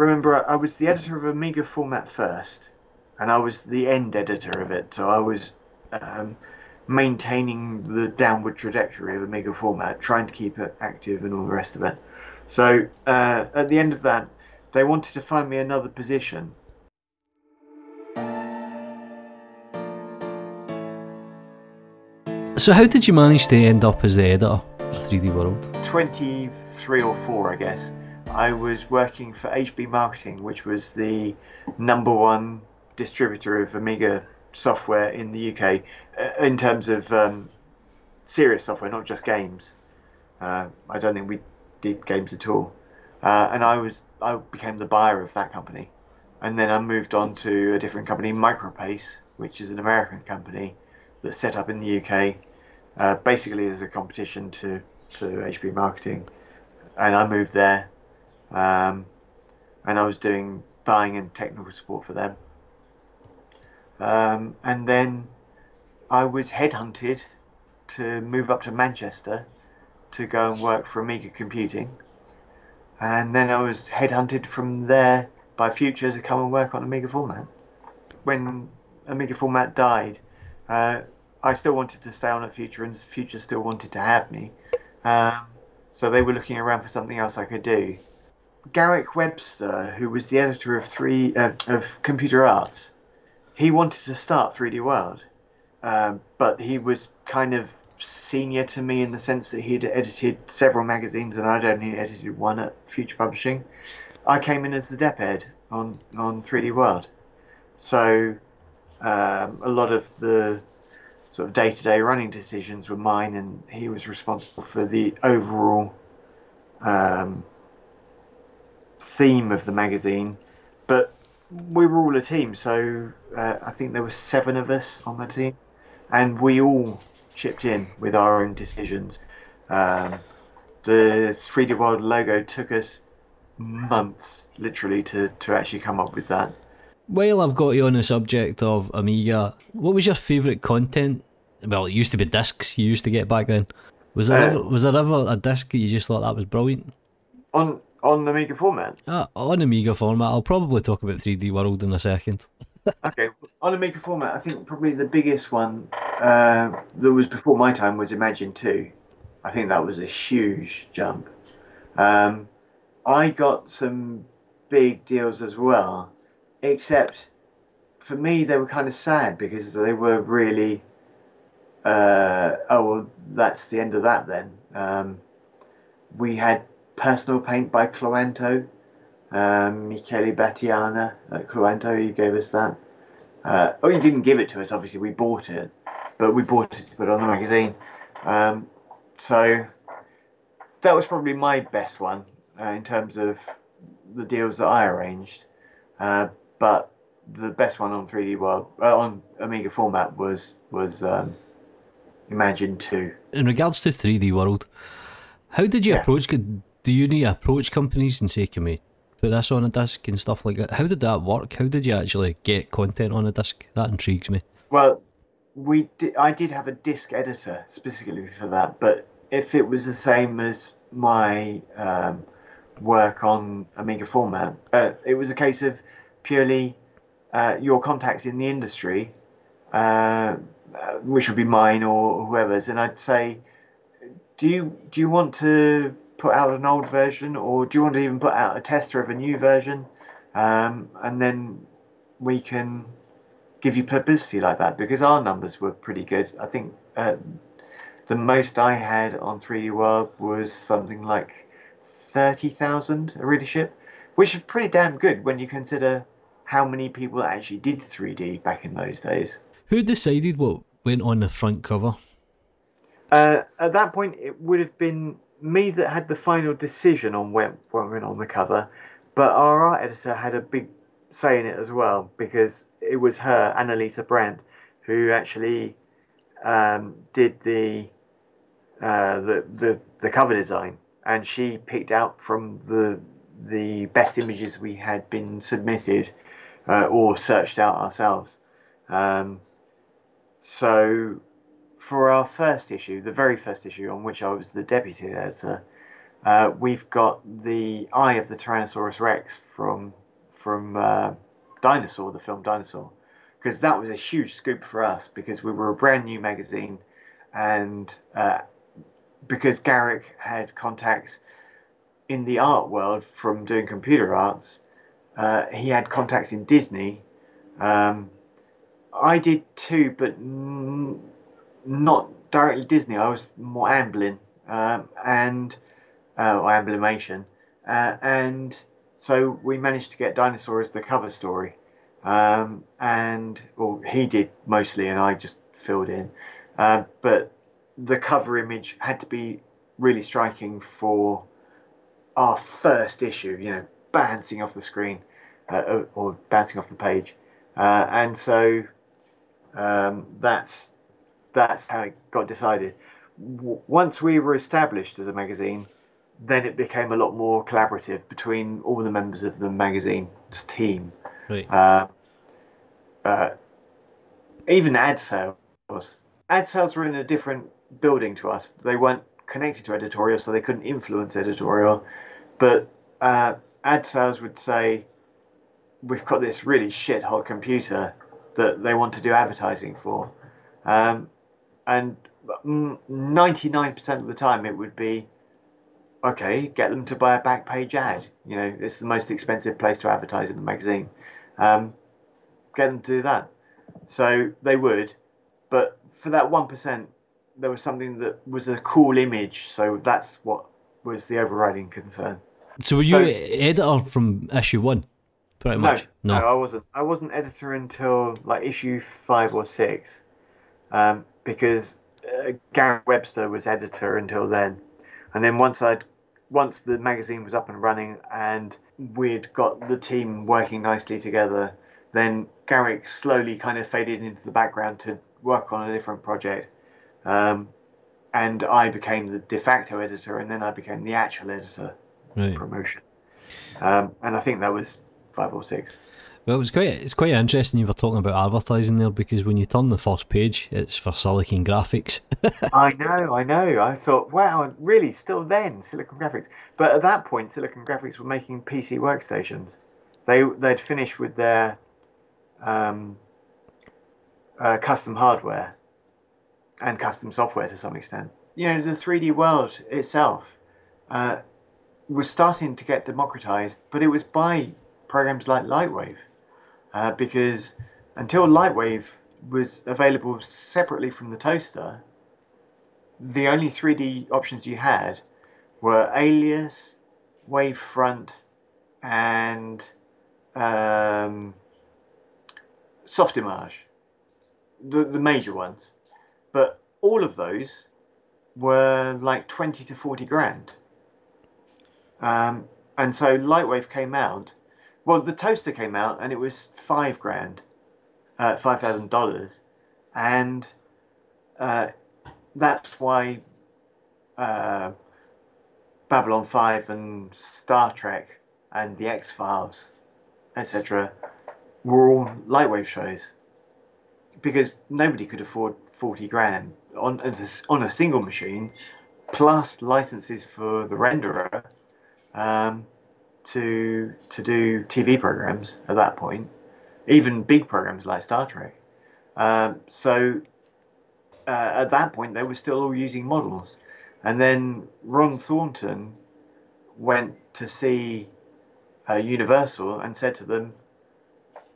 remember I was the editor of Amiga Format first, and I was the end editor of it. So I was um, maintaining the downward trajectory of Amiga Format, trying to keep it active and all the rest of it. So at the end of that, they wanted to find me another position. So how did you manage to end up as the editor of 3D World? 23 or 4, I guess. I was working for HB Marketing, which was the #1 distributor of Amiga software in the UK in terms of serious software, not just games. I don't think we did games at all. And I became the buyer of that company, and then I moved on to a different company, Micropace, which is an American company that's set up in the UK, basically as a competition to HB Marketing. And I moved there, um, and I was doing buying and technical support for them. And then I was headhunted to move up to Manchester to go and work for Amiga Computing. And then I was headhunted from there by Future to come and work on Amiga Format. When Amiga Format died, uh, I still wanted to stay on at Future, and Future still wanted to have me. Um, so they were looking around for something else I could do. Garrick Webster, who was the editor of Computer Arts, he wanted to start 3D World, but he was kind of senior to me in the sense that he'd edited several magazines and I'd only edited one at Future Publishing. I came in as the dep ed on 3D World, so a lot of the sort of day-to-day running decisions were mine, and he was responsible for the overall um, theme of the magazine. But we were all a team, so I think there were 7 of us on the team, and we all chipped in with our own decisions. Um, the 3D World logo took us months, literally, to actually come up with that. While I've got you on the subject of Amiga, what was your favourite content? Well, it used to be discs you used to get back then. Uh, Was there ever a disc that you just thought that was brilliant? on Amiga Format. On Amiga Format, I'll probably talk about 3D World in a second. Okay, on Amiga Format, I think probably the biggest one that was before my time was Imagine 2. I think that was a huge jump. Um, I got some big deals as well, except for me they were kind of sad because they were really oh well, that's the end of that then. We had Personal Paint by Cloanto, Michele Battiana at Cloanto, he gave us that. Oh, he didn't give it to us, obviously, we bought it, but we bought it to put on the magazine. So that was probably my best one in terms of the deals that I arranged. But the best one on 3D World, on Amiga Format was Imagine 2. In regards to 3D World, how did you Yeah. approach? Do you need to approach companies and say, "Can we put this on a disc and stuff like that"? How did that work? How did you actually get content on a disc? That intrigues me. Well, I did have a disk editor specifically for that, but if it was the same as my work on Amiga Format, it was a case of purely your contacts in the industry, which would be mine or whoever's, and I'd say, do you want to put out an old version, or do you want to even put out a tester of a new version, and then we can give you publicity like that, because our numbers were pretty good. I think the most I had on 3D World was something like 30,000 a readership, which is pretty damn good when you consider how many people actually did 3D back in those days. Who decided what went on the front cover? At that point, it would have been me that had the final decision on what went on the cover, but our art editor had a big say in it as well, because it was her, Annalisa Brandt, who actually did the cover design, and she picked out from the best images we had been submitted or searched out ourselves. Um, so for our first issue, the very first issue on which I was the deputy editor, we've got the eye of the Tyrannosaurus Rex from Dinosaur, the film Dinosaur, because that was a huge scoop for us because we were a brand new magazine, and because Garrick had contacts in the art world from doing computer arts, he had contacts in Disney. I did too, but not directly Disney. I was more Amblin and or Amblimation, and so we managed to get Dinosaur as the cover story, and well, he did mostly, and I just filled in. But the cover image had to be really striking for our first issue, bouncing off the screen or bouncing off the page, and so that's how it got decided. Once we were established as a magazine, then it became a lot more collaborative between all the members of the magazine's team. Right. Even ad sales. Ad sales were in a different building to us. They weren't connected to editorial, so they couldn't influence editorial. But ad sales would say, we've got this really shit-hot computer that they want to do advertising for. And 99% of the time it would be, okay, get them to buy a back page ad. It's the most expensive place to advertise in the magazine. Get them to do that. So they would, but for that 1%, there was something that was a cool image. So that's what was the overriding concern. So were you editor from issue 1? Pretty much. No, I wasn't. I wasn't editor until like issue 5 or 6, because Gary Webster was editor until then. And then once the magazine was up and running and we'd got the team working nicely together, then Garrick slowly kind of faded into the background to work on a different project. And I became the de facto editor, and then I became the actual editor. Right. Promotion. And I think that was 5 or 6. Well, it's quite interesting you were talking about advertising there, because when you turn the first page, it's for Silicon Graphics. I know. I thought, wow, really, still then, Silicon Graphics. But at that point, Silicon Graphics were making PC workstations. They'd finished with their custom hardware and custom software to some extent. The 3D world itself was starting to get democratized, but it was by programs like Lightwave, because until Lightwave was available separately from the toaster, the only 3D options you had were Alias, Wavefront, and Softimage, the major ones. But all of those were like 20 to 40 grand. And so Lightwave came out. Well, the toaster came out and it was $5,000, $5,000, and that's why Babylon 5 and Star Trek and the X-Files, etc., were all Lightwave shows, because nobody could afford 40 grand on a single machine, plus licenses for the renderer. To do TV programs at that point, even big programs like Star Trek. So at that point, they were still all using models. And then Ron Thornton went to see Universal and said to them,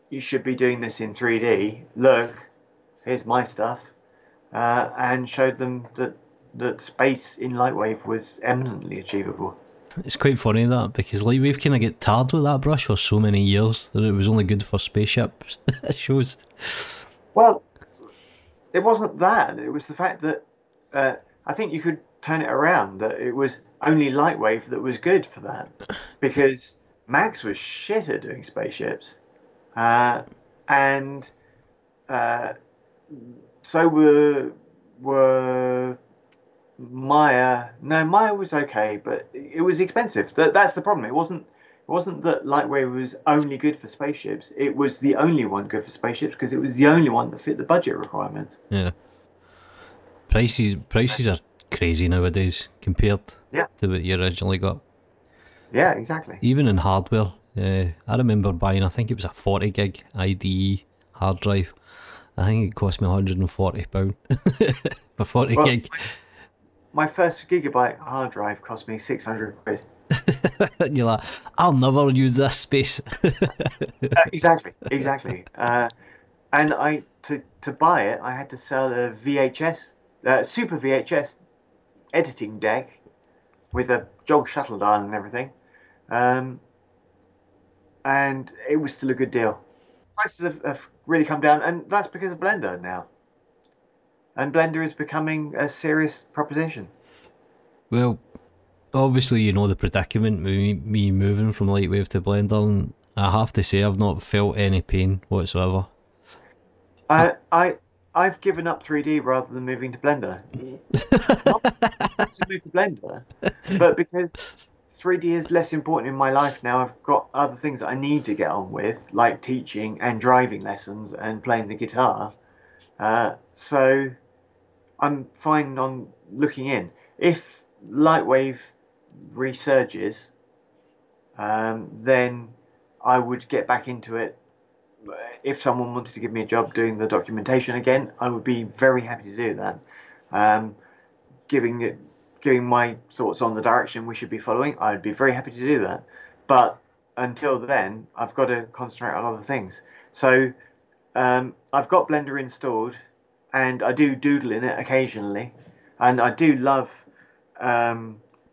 you should be doing this in 3D. Look, here's my stuff. And showed them that space in Lightwave was eminently achievable. It's quite funny that, because Lightwave kind of get tarred with that brush for so many years that it was only good for spaceships shows. Well, it wasn't that. It was the fact that I think you could turn it around, that it was only Lightwave that was good for that, because Max was shit at doing spaceships, and so were Maya. No, Maya was okay, but it was expensive. That's the problem. It wasn't that Lightwave was only good for spaceships. It was the only one good for spaceships because it was the only one that fit the budget requirements. Yeah. Prices are crazy nowadays compared Yeah. to what you originally got. Yeah, exactly. Even in hardware, I remember buying, I think it was a 40 gig IDE hard drive. I think it cost me £140 for 40 Well, gig. my first gigabyte hard drive cost me 600 quid. You're like, I'll never use this space. Exactly, exactly. And to buy it, I had to sell a VHS, Super VHS editing deck with a jog shuttle dial and everything. And it was still a good deal. Prices have really come down, and that's because of Blender now. And Blender is becoming a serious proposition. Well, obviously you know the predicament with me moving from Lightwave to Blender, and I have to say I've not felt any pain whatsoever. I've given up 3D rather than moving to Blender. Not to move to Blender, but because 3D is less important in my life now. I've got other things that I need to get on with, like teaching and driving lessons and playing the guitar. So I'm fine on looking in. If Lightwave resurges, then I would get back into it. If someone wanted to give me a job doing the documentation again, I would be very happy to do that. Giving my thoughts on the direction we should be following, I'd be very happy to do that. But until then, I've got to concentrate on other things. So I've got Blender installed, and I do doodle in it occasionally, and I do love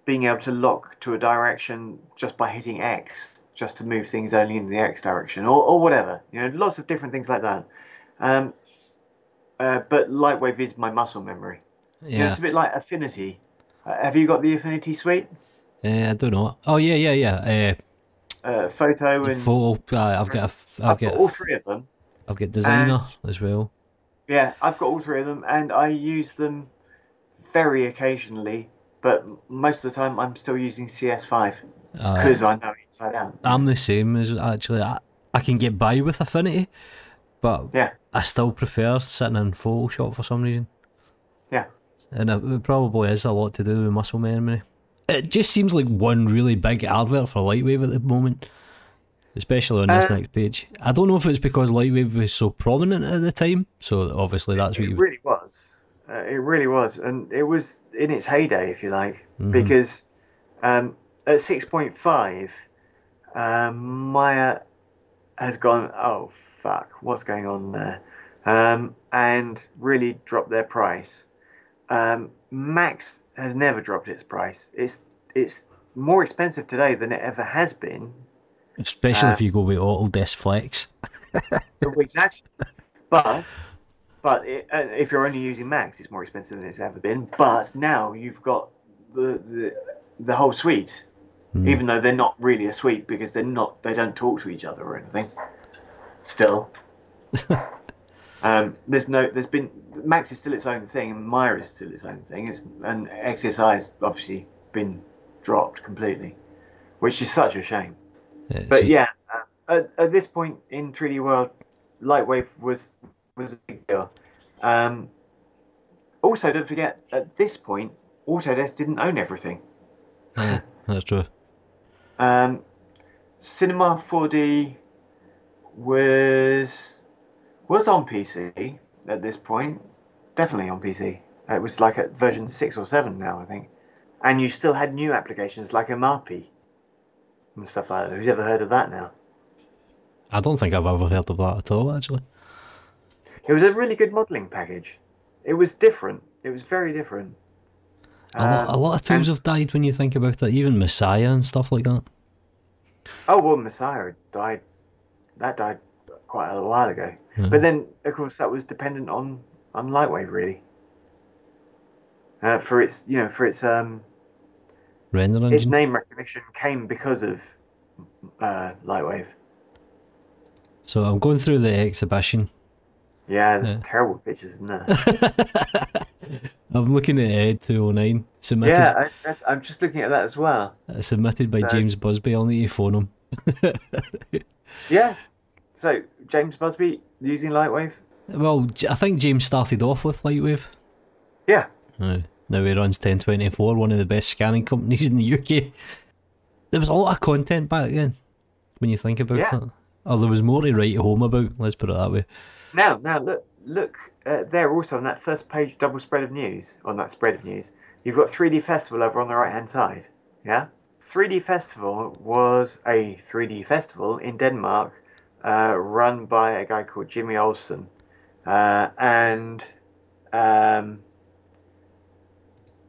being able to lock to a direction just by hitting X, just to move things only in the X direction, or whatever. You know, lots of different things like that. But Lightwave is my muscle memory. Yeah, You know, it's a bit like Affinity. Have you got the Affinity suite? I don't know. Oh yeah. Photo and Photo. I've got all three of them. I've got Designer as well. Yeah, I've got all three of them, and I use them very occasionally. But most of the time, I'm still using CS5 because I know inside out. I'm the same as actually. I can get by with Affinity, but Yeah, I still prefer sitting in Photoshop for some reason. yeah. And it probably is a lot to do with muscle memory. It just seems like one really big advert for Lightwave at the moment, especially on this next page. I don't know if it's because Lightwave was so prominent at the time, so obviously that's what It really was. It really was, and it was in its heyday, if you like, because at 6.5, Maya has gone, oh fuck, what's going on there, and really dropped their price. Max has never dropped its price. It's more expensive today than it ever has been. Especially if you go with Autodesk Flex. Exactly. But if you're only using Max, it's more expensive than it's ever been. But now you've got the whole suite, even though they're not really a suite because they don't talk to each other or anything. Still, Max is still its own thing, and Maya is still its own thing, and XSI has obviously been dropped completely, which is such a shame. But yeah, at this point in 3D World, Lightwave was a big deal. Also, don't forget, at this point, Autodesk didn't own everything. Yeah, that's true. Cinema 4D was on PC at this point, definitely on PC. It was like at version 6 or 7 now, I think. And you still had new applications like MRP and stuff like that. Who's ever heard of that now? I don't think I've ever heard of that at all, actually. It was a really good modelling package. It was different. It was very different. A lot of tools have died when you think about it, even Messiah and stuff like that. Oh, well, Messiah died. That died quite a while ago. But then, of course, that was dependent on Lightwave, really. For its Render engine. its name recognition came because of Lightwave. So I'm going through the exhibition. Yeah, there's terrible pictures, isn't there? I'm looking at Ed 209. Submitted, Yeah, I'm just looking at that as well. submitted by James Busby. I'll need to phone him. Yeah. So James Busby using Lightwave. Well, I think James started off with Lightwave. Yeah. Aye. Now he runs 1024, one of the best scanning companies in the UK. There was a lot of content back then, when you think about Yeah. it. Or there was more to write home about, let's put it that way. Now look there also on that first page double spread of news, on that spread of news, you've got 3D Festival over on the right hand side. Yeah? 3D Festival was a 3D festival in Denmark run by a guy called Jimmy Olsen. And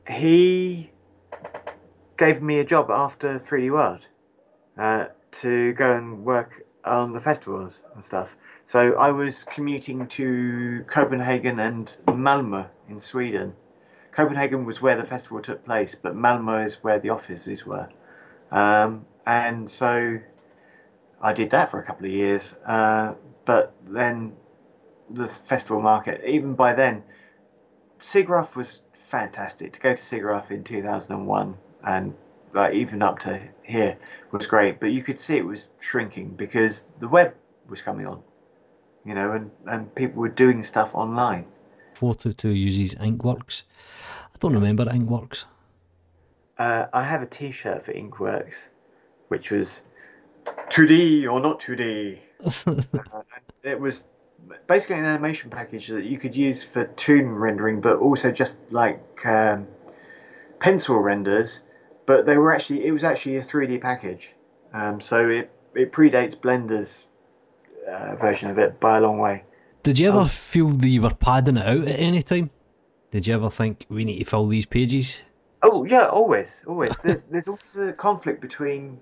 he gave me a job after 3D World to go and work on the festivals and stuff. So I was commuting to Copenhagen and Malmö in Sweden. Copenhagen was where the festival took place, but Malmö is where the offices were. And so I did that for a couple of years. But then the festival market, even by then, SIGGRAPH was fantastic. To go to SIGGRAPH in 2001 and like even up to here was great, but you could see it was shrinking because the web was coming on, you know, and people were doing stuff online. 422 uses Inkworks. I don't remember Inkworks. I have a T-shirt for Inkworks, which was 2D or not 2D. It was basically an animation package that you could use for toon rendering, but also just like pencil renders. But it was actually a 3D package. So it predates Blender's version of it by a long way. Did you ever feel that you were padding it out at any time? Did you ever think we need to fill these pages? Oh yeah, always. There's always a conflict between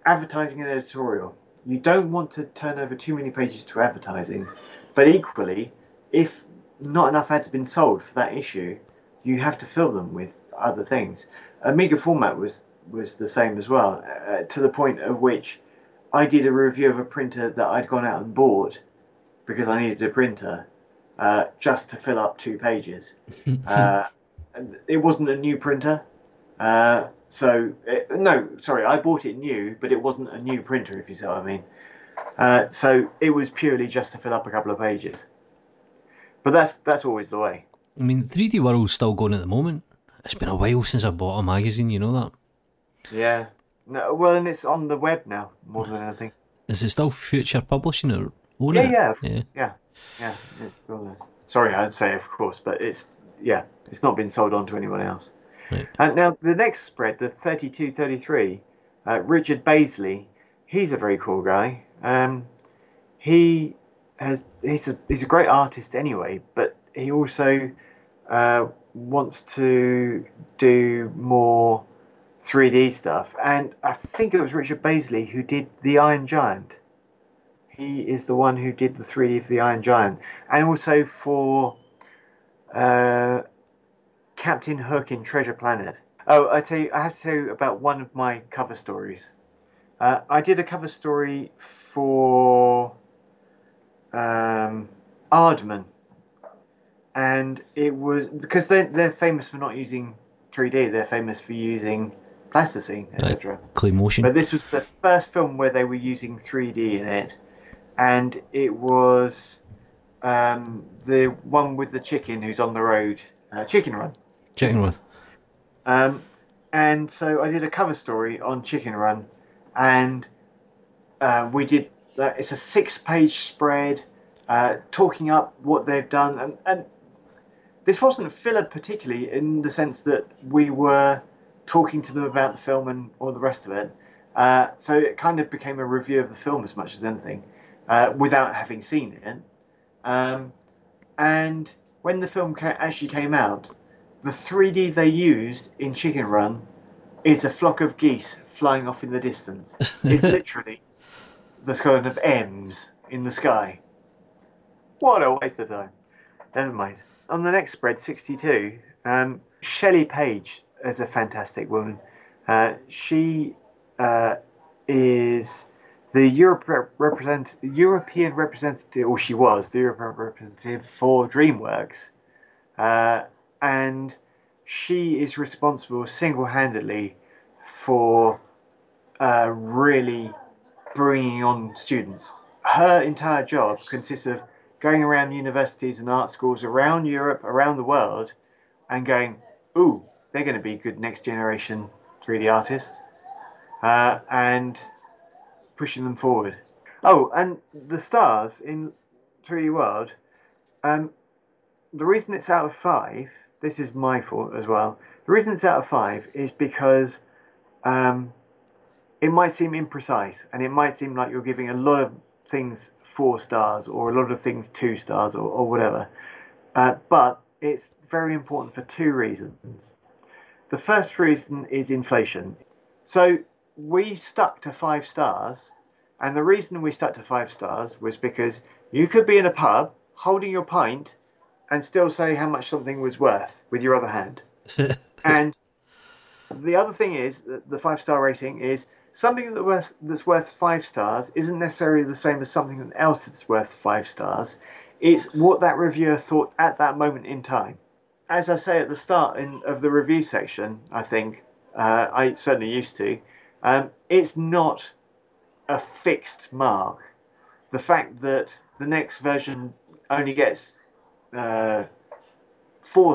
advertising and editorial. You don't want to turn over too many pages to advertising, but equally, if not enough ads have been sold for that issue, you have to fill them with other things. Amiga Format was the same as well, to the point of which I did a review of a printer that I'd gone out and bought because I needed a printer just to fill up 2 pages. It wasn't a new printer. I bought it new, but it wasn't a new printer, if you see what I mean. So it was purely just to fill up a couple of pages. But that's always the way. I mean, 3D World's still going at the moment. It's been a while since I bought a magazine, you know that? Yeah. No, well, and it's on the web now, more than anything. Is it still Future Publishing or own Yeah, it? yeah, of course. Yeah, it still is. Sorry, I'd say of course, but it's not been sold on to anyone else. Right. And now the next spread, the 3233, Richard Baisley, he's a very cool guy. He's a great artist anyway, but he also wants to do more 3D stuff. And I think it was Richard Baisley who did The Iron Giant. He is the one who did the 3D for The Iron Giant, and also for Captain Hook in Treasure Planet. Oh, I have to tell you about one of my cover stories. I did a cover story for Aardman, and it was because they're famous for not using 3D. They're famous for using plasticine, etc. Claymotion. But this was the first film where they were using 3D in it, and it was the one with the chicken who's on the road, Chicken Run. Chicken Run. And so I did a cover story on Chicken Run, and we did. It's a 6-page spread talking up what they've done, and this wasn't filler particularly in the sense that we were talking to them about the film and all the rest of it. So it kind of became a review of the film as much as anything, without having seen it. And when the film actually came out, the 3D they used in Chicken Run is a flock of geese flying off in the distance. It's literally the kind of M's in the sky. What a waste of time. Never mind. On the next spread, 62, Shelley Page is a fantastic woman. She is the European representative, or she was the European representative for DreamWorks. And she is responsible single-handedly for really bringing on students. Her entire job consists of going around universities and art schools around Europe, around the world, and going, ooh, they're going to be good next generation 3D artists, and pushing them forward. Oh, and the stars in 3D World, um, the reason it's out of 5, this is my fault as well. The reason it's out of 5 is because it might seem imprecise, and it might seem like you're giving a lot of things 4 stars or a lot of things 2 stars or whatever. But it's very important for 2 reasons. The first reason is inflation. So we stuck to 5 stars, and the reason we stuck to 5 stars was because you could be in a pub holding your pint and still say how much something was worth with your other hand. And the other thing is that the 5-star rating is something that's worth 5 stars isn't necessarily the same as something else that's worth 5 stars. It's what that reviewer thought at that moment in time. As I say at the start of the review section, I think, I certainly used to, it's not a fixed mark. The fact that the next version only gets 4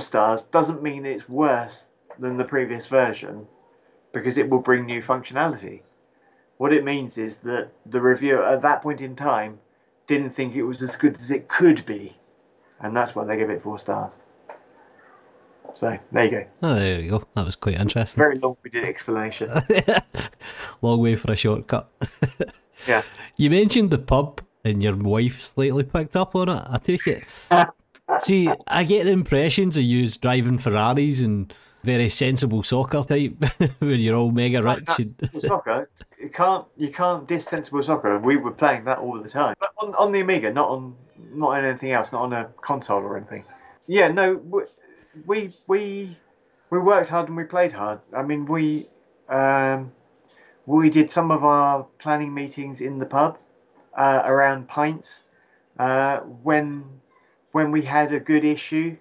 stars doesn't mean it's worse than the previous version, because it will bring new functionality. What it means is that the reviewer at that point in time didn't think it was as good as it could be, and that's why they give it 4 stars. So there you go. Oh, there you go. That was quite interesting. Very long-winded explanation. Long way for a shortcut. Yeah. You mentioned the pub, and your wife slightly picked up on it. I take it. See, I get the impressions of you driving Ferraris and very sensible soccer type, where you're all mega rich. Sensible soccer. You can't diss sensible soccer. We were playing that all the time, but on the Amiga, not on anything else, not on a console or anything. Yeah, no, we worked hard and we played hard. I mean, we did some of our planning meetings in the pub around pints when we had a good issue.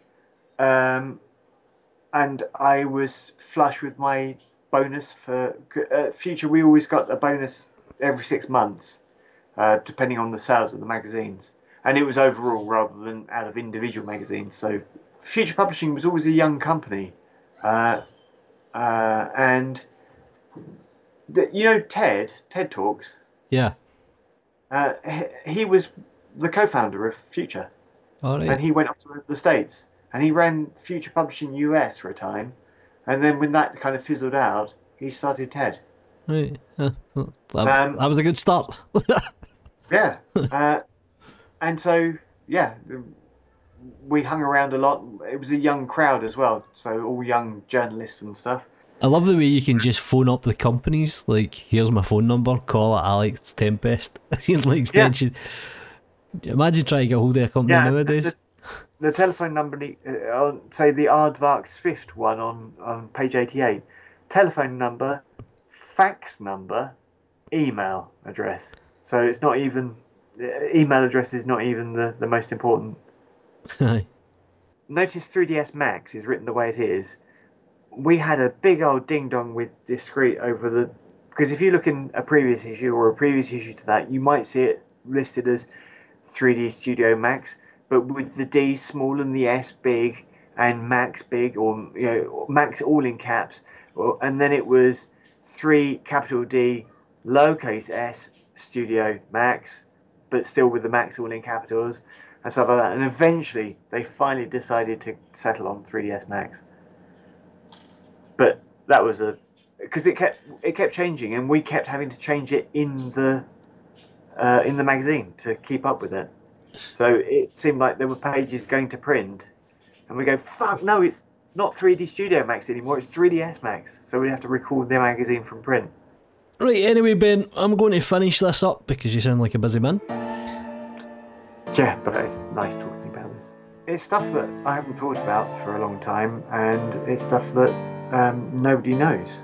And I was flush with my bonus for future. We always got a bonus every 6 months, depending on the sales of the magazines, and it was overall rather than out of individual magazines. So Future Publishing was always a young company, and Ted Talks. Yeah. He was the co-founder of Future, and he went off to the States. And he ran Future Publishing US for a time, and then when that kind of fizzled out, he started TED. Right, that was a good start. Yeah, and so yeah, we hung around a lot. It was a young crowd as well, so all young journalists and stuff. I love the way you can just phone up the companies. Like, here's my phone number. Call it Alex Tempest. Here's my extension. Yeah. Imagine trying to get hold of a company nowadays. The telephone number, say the Aardvark Swift one on page 88. Telephone number, fax number, email address. So it's not even, email address is not even the most important. Notice 3DS Max is written the way it is. We had a big old ding dong with discrete over the, because if you look in a previous issue or a previous issue to that, you might see it listed as 3D Studio Max, but with the D small and the S big and Max big, or Max all in caps, and then it was 3 capital D lowercase s Studio Max, but still with the Max all in capitals and stuff like that. And eventually they finally decided to settle on 3DS Max. But that was because it kept changing, and we kept having to change it in the magazine to keep up with it. So it seemed like there were pages going to print, and we go, fuck, no, it's not 3D Studio Max anymore, it's 3DS Max. So we have to record the magazine from print. Right, anyway, Ben, I'm going to finish this up because you sound like a busy man. Yeah, but it's nice talking about this. It's stuff that I haven't thought about for a long time, and it's stuff that nobody knows.